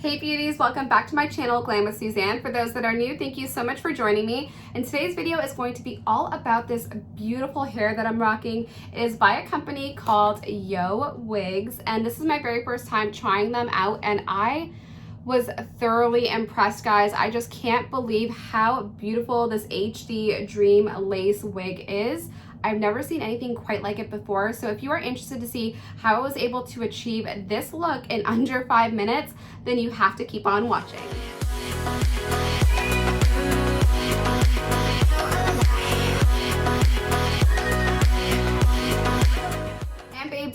Hey beauties, welcome back to my channel, Glam with Suzanne. For those that are new, thank you so much for joining me. And today's video is going to be all about this beautiful hair that I'm rocking. It is by a company called Yo Wigs, and this is my very first time trying them out, and I was thoroughly impressed, guys. I just can't believe how beautiful this HD Dream Lace wig is. I've never seen anything quite like it before, so if you are interested to see how I was able to achieve this look in under 5 minutes, then you have to keep on watching.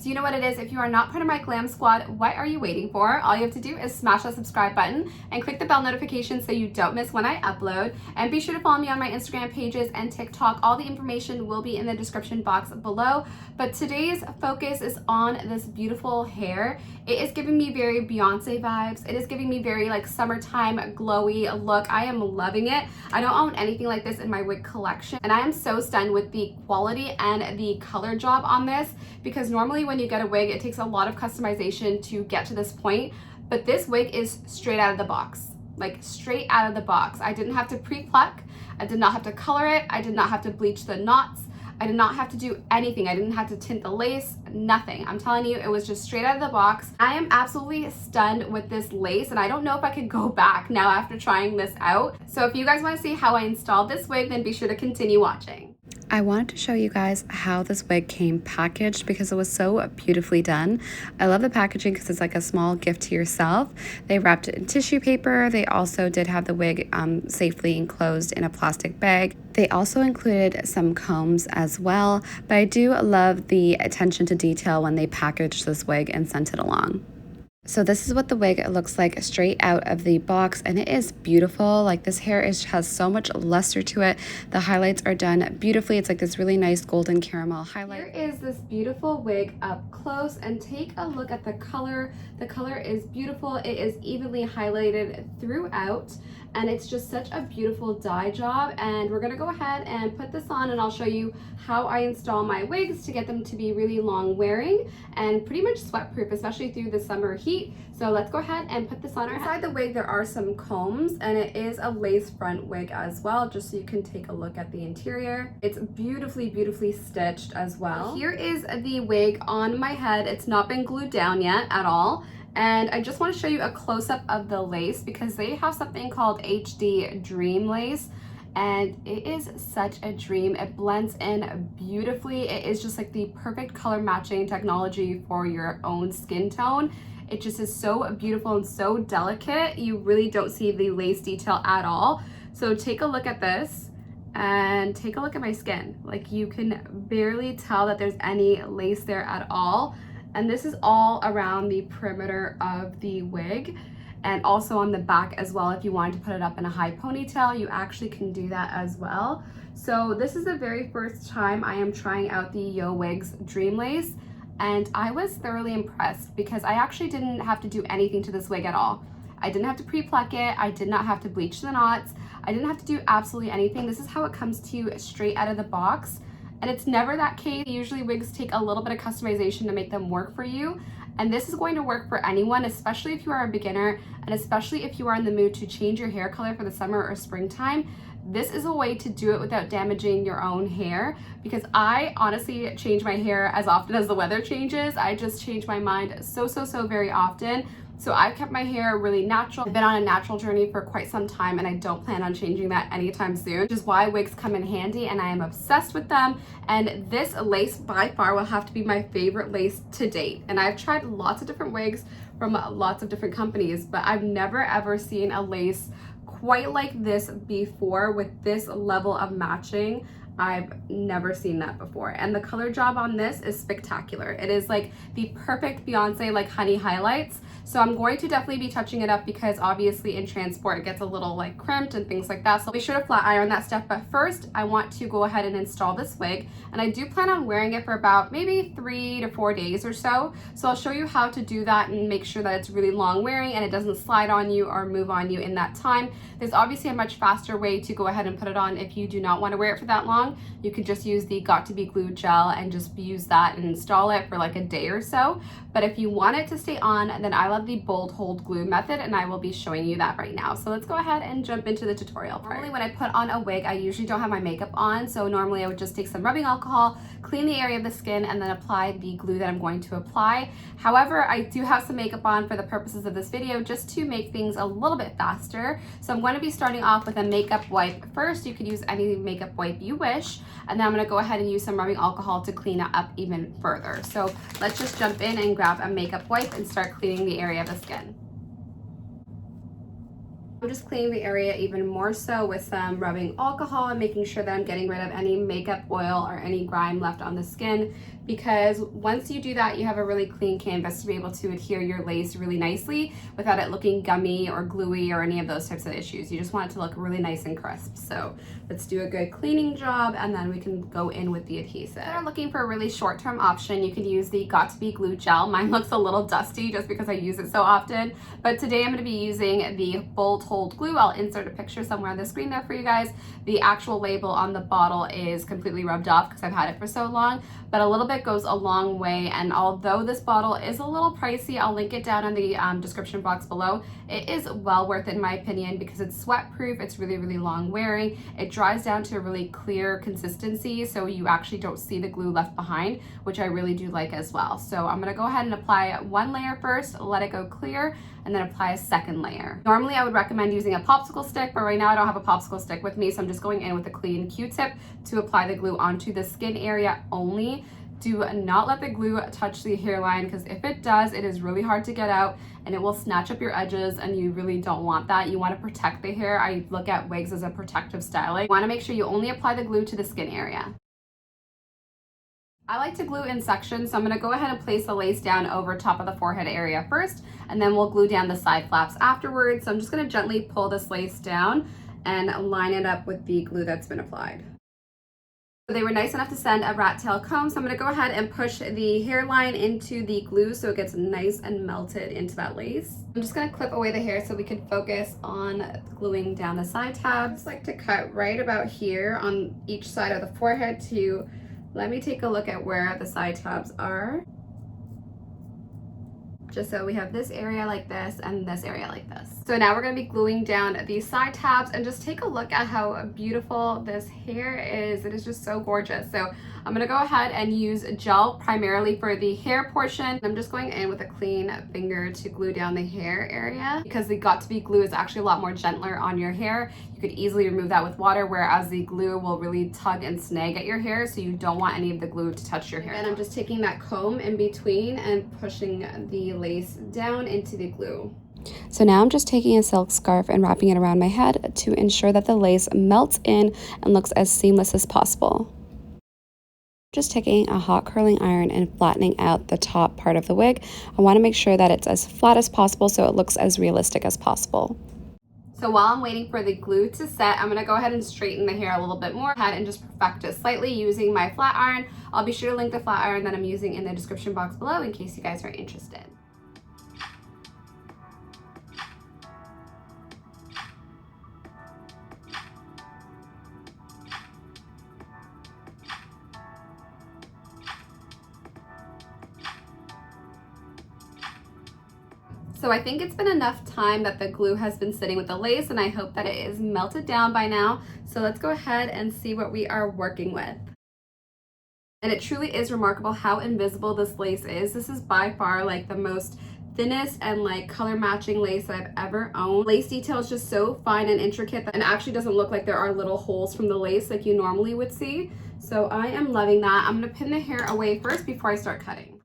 You know what it is. If you are not part of my glam squad, what are you waiting for? All you have to do is smash that subscribe button and click the bell notification so you don't miss when I upload. And be sure to follow me on my Instagram pages and TikTok. All the information will be in the description box below. But today's focus is on this beautiful hair. It is giving me very Beyonce vibes. It is giving me very like summertime glowy look. I am loving it. I don't own anything like this in my wig collection, and I am so stunned with the quality and the color job on this, because normally when you get a wig, it takes a lot of customization to get to this point, but this wig is straight out of the box, like straight out of the box. I didn't have to pre-pluck, I did not have to color it, I did not have to bleach the knots, I did not have to do anything. I didn't have to tint the lace, nothing. I'm telling you, it was just straight out of the box. I am absolutely stunned with this lace, and I don't know if I could go back now after trying this out. So if you guys want to see how I installed this wig, then be sure to continue watching. I wanted to show you guys how this wig came packaged because it was so beautifully done. I love the packaging because it's like a small gift to yourself. They wrapped it in tissue paper. They also did have the wig safely enclosed in a plastic bag. They also included some combs as well, but I do love the attention to detail when they packaged this wig and sent it along. So this is what the wig looks like straight out of the box, and it is beautiful. Like, this hair has so much luster to it. The highlights are done beautifully. It's like this really nice golden caramel highlight. Here is this beautiful wig up close, and take a look at the color. The color is beautiful. It is evenly highlighted throughout, and it's just such a beautiful dye job. And we're gonna go ahead and put this on, and I'll show you how I install my wigs to get them to be really long wearing and pretty much sweat proof, especially through the summer heat. So let's go ahead and put this on. Inside the wig there are some combs, and it is a lace front wig as well, just so you can take a look at the interior. It's beautifully stitched as well. Here is the wig on my head. It's not been glued down yet at all. And I just want to show you a close-up of the lace because they have something called HD Dream Lace, and it is such a dream. It blends in beautifully. It is just like the perfect color matching technology for your own skin tone. It just is so beautiful and so delicate. You really don't see the lace detail at all. So take a look at this and take a look at my skin. Like, you can barely tell that there's any lace there at all. And this is all around the perimeter of the wig, and also on the back as well. If you wanted to put it up in a high ponytail, you actually can do that as well. So this is the very first time I am trying out the Yo Wigs Dream Lace, and I was thoroughly impressed because I actually didn't have to do anything to this wig at all. I didn't have to pre-pluck it. I did not have to bleach the knots. I didn't have to do absolutely anything. This is how it comes to you straight out of the box. And it's never that case. Usually wigs take a little bit of customization to make them work for you. And this is going to work for anyone, especially if you are a beginner, and especially if you are in the mood to change your hair color for the summer or springtime. This is a way to do it without damaging your own hair, because I honestly change my hair as often as the weather changes. I just change my mind so very often. So I've kept my hair really natural. I've been on a natural journey for quite some time, and I don't plan on changing that anytime soon, which is why wigs come in handy, and I am obsessed with them. And this lace by far will have to be my favorite lace to date. And I've tried lots of different wigs from lots of different companies, but I've never ever seen a lace quite like this before with this level of matching. I've never seen that before. And the color job on this is spectacular. It is like the perfect Beyonce like honey highlights. So I'm going to definitely be touching it up because obviously in transport it gets a little like crimped and things like that. So be sure to flat iron that stuff. But first I want to go ahead and install this wig, and I do plan on wearing it for about maybe 3 to 4 days or so. So I'll show you how to do that and make sure that it's really long wearing and it doesn't slide on you or move on you in that time. There's obviously a much faster way to go ahead and put it on if you do not want to wear it for that long. long, you could just use the Got to Be Glue gel and just use that and install it for like a day or so. But if you want it to stay on, then I love the Bold Hold Glue method, and I will be showing you that right now. So let's go ahead and jump into the tutorial part. Normally when I put on a wig, I usually don't have my makeup on, so normally I would just take some rubbing alcohol, clean the area of the skin, and then apply the glue that I'm going to apply. However, I do have some makeup on for the purposes of this video just to make things a little bit faster. So I'm going to be starting off with a makeup wipe first. You could use any makeup wipe you wish, and then I'm going to go ahead and use some rubbing alcohol to clean it up even further. So let's just jump in and grab a makeup wipe and start cleaning the area of the skin. I'm just cleaning the area even more so with some rubbing alcohol and making sure that I'm getting rid of any makeup oil or any grime left on the skin, because once you do that, you have a really clean canvas to be able to adhere your lace really nicely without it looking gummy or gluey or any of those types of issues. You just want it to look really nice and crisp. So let's do a good cleaning job, and then we can go in with the adhesive. If you're looking for a really short-term option, you could use the Got to Be Glue gel. Mine looks a little dusty just because I use it so often, but today I'm going to be using the Bold Hold Glue. I'll insert a picture somewhere on the screen there for you guys. The actual label on the bottle is completely rubbed off because I've had it for so long, but a little bit goes a long way. And although this bottle is a little pricey, I'll link it down in the description box below. It is well worth it in my opinion because it's sweat proof, it's really, really long wearing, it dries down to a really clear consistency, so you actually don't see the glue left behind, which I really do like as well. So I'm going to go ahead and apply one layer first, let it go clear, and then apply a second layer. Normally I would recommend using a popsicle stick, but right now I don't have a popsicle stick with me, so I'm just going in with a clean Q-tip to apply the glue onto the skin area only. Do not let the glue touch the hairline, because if it does, it is really hard to get out and it will snatch up your edges, and you really don't want that. You want to protect the hair. I look at wigs as a protective styling. You want to make sure you only apply the glue to the skin area. I like to glue in sections, so I'm going to go ahead and place the lace down over top of the forehead area first, and then we'll glue down the side flaps afterwards. So I'm just going to gently pull this lace down and line it up with the glue that's been applied. They were nice enough to send a rat tail comb, so I'm going to go ahead and push the hairline into the glue so it gets nice and melted into that lace. I'm just going to clip away the hair so we can focus on gluing down the side tabs. I just like to cut right about here on each side of the forehead to let me take a look at where the side tabs are. Just so we have this area like this and this area like this. So now we're going to be gluing down these side tabs, and just take a look at how beautiful this hair is. It is just so gorgeous. So I'm going to go ahead and use gel primarily for the hair portion. I'm just going in with a clean finger to glue down the hair area, because the Got to Be glue is actually a lot more gentler on your hair. You could easily remove that with water, whereas the glue will really tug and snag at your hair, so you don't want any of the glue to touch your hair. And I'm just taking that comb in between and pushing the lace down into the glue. So now I'm just taking a silk scarf and wrapping it around my head to ensure that the lace melts in and looks as seamless as possible. Just taking a hot curling iron and flattening out the top part of the wig. I want to make sure that it's as flat as possible so it looks as realistic as possible. So while I'm waiting for the glue to set, I'm going to go ahead and straighten the hair a little bit more and just perfect it slightly using my flat iron. I'll be sure to link the flat iron that I'm using in the description box below in case you guys are interested. So I think it's been enough time that the glue has been sitting with the lace, and I hope that it is melted down by now. So let's go ahead and see what we are working with. And it truly is remarkable how invisible this lace is. This is by far like the most thinnest and like color matching lace that I've ever owned. Lace detail is just so fine and intricate that it actually doesn't look like there are little holes from the lace like you normally would see. So I am loving that. I'm going to pin the hair away first before I start cutting.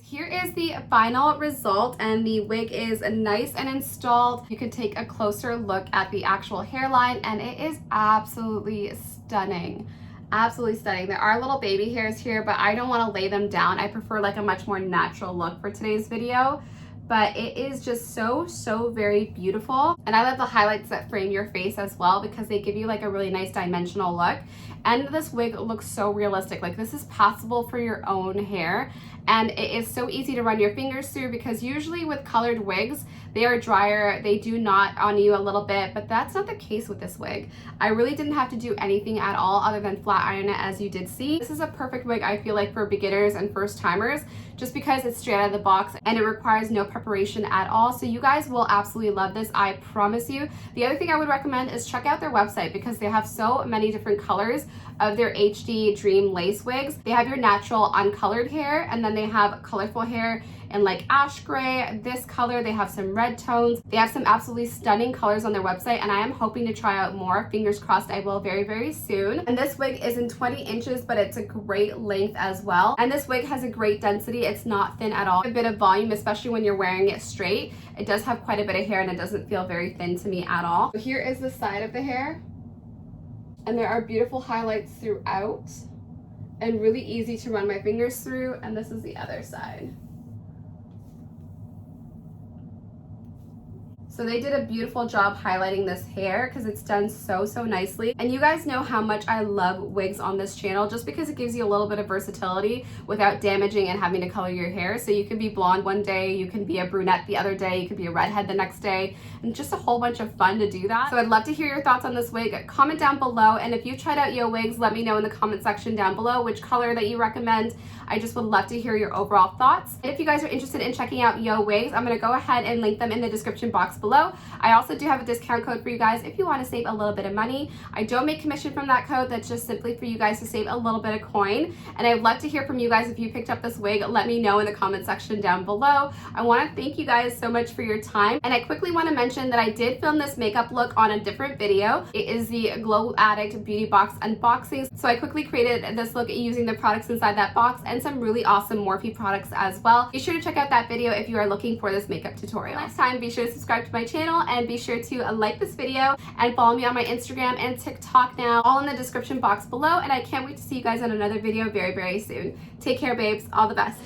Here is the final result, and the wig is nice and installed. You can take a closer look at the actual hairline, and it is absolutely stunning. Absolutely stunning. There are little baby hairs here, but I don't want to lay them down. I prefer like a much more natural look for today's video. but it is just so very beautiful. And I love the highlights that frame your face as well because they give you like a really nice dimensional look. And this wig looks so realistic. Like, this is passable for your own hair, and it is so easy to run your fingers through because usually with colored wigs, they are drier, they do knot on you a little bit, but that's not the case with this wig. I really didn't have to do anything at all other than flat iron it, as you did see. This is a perfect wig, I feel like, for beginners and first timers, just because it's straight out of the box and it requires no preparation at all. So you guys will absolutely love this, I promise you. The other thing I would recommend is check out their website because they have so many different colors of their HD Dream Lace wigs. They have your natural uncolored hair, and then they have colorful hair in like ash gray, this color. They have some red tones. They have some absolutely stunning colors on their website, and I am hoping to try out more. Fingers crossed I will very soon. And this wig is in 20 inches, but it's a great length as well. And this wig has a great density. It's not thin at all. A bit of volume, especially when you're wearing it straight. It does have quite a bit of hair and it doesn't feel very thin to me at all. So here is the side of the hair. And there are beautiful highlights throughout and really easy to run my fingers through. And this is the other side. So they did a beautiful job highlighting this hair because it's done so nicely. And you guys know how much I love wigs on this channel just because it gives you a little bit of versatility without damaging and having to color your hair. So you can be blonde one day, you can be a brunette the other day, you could be a redhead the next day, and just a whole bunch of fun to do that. So I'd love to hear your thoughts on this wig. Comment down below, and if you've tried out Yo Wigs, let me know in the comment section down below which color that you recommend. I just would love to hear your overall thoughts. And if you guys are interested in checking out Yo Wigs, I'm gonna go ahead and link them in the description box below. I also do have a discount code for you guys if you want to save a little bit of money. I don't make commission from that code. That's just simply for you guys to save a little bit of coin. And I'd love to hear from you guys. If you picked up this wig, let me know in the comment section down below. I want to thank you guys so much for your time. And I quickly want to mention that I did film this makeup look on a different video. It is the Glow Addict Beauty Box unboxing. So I quickly created this look using the products inside that box and some really awesome Morphe products as well. Be sure to check out that video if you are looking for this makeup tutorial. Next time, be sure to subscribe to my channel and be sure to like this video and follow me on my Instagram and TikTok now, all in the description box below. And I can't wait to see you guys in another video very soon. Take care, babes. All the best.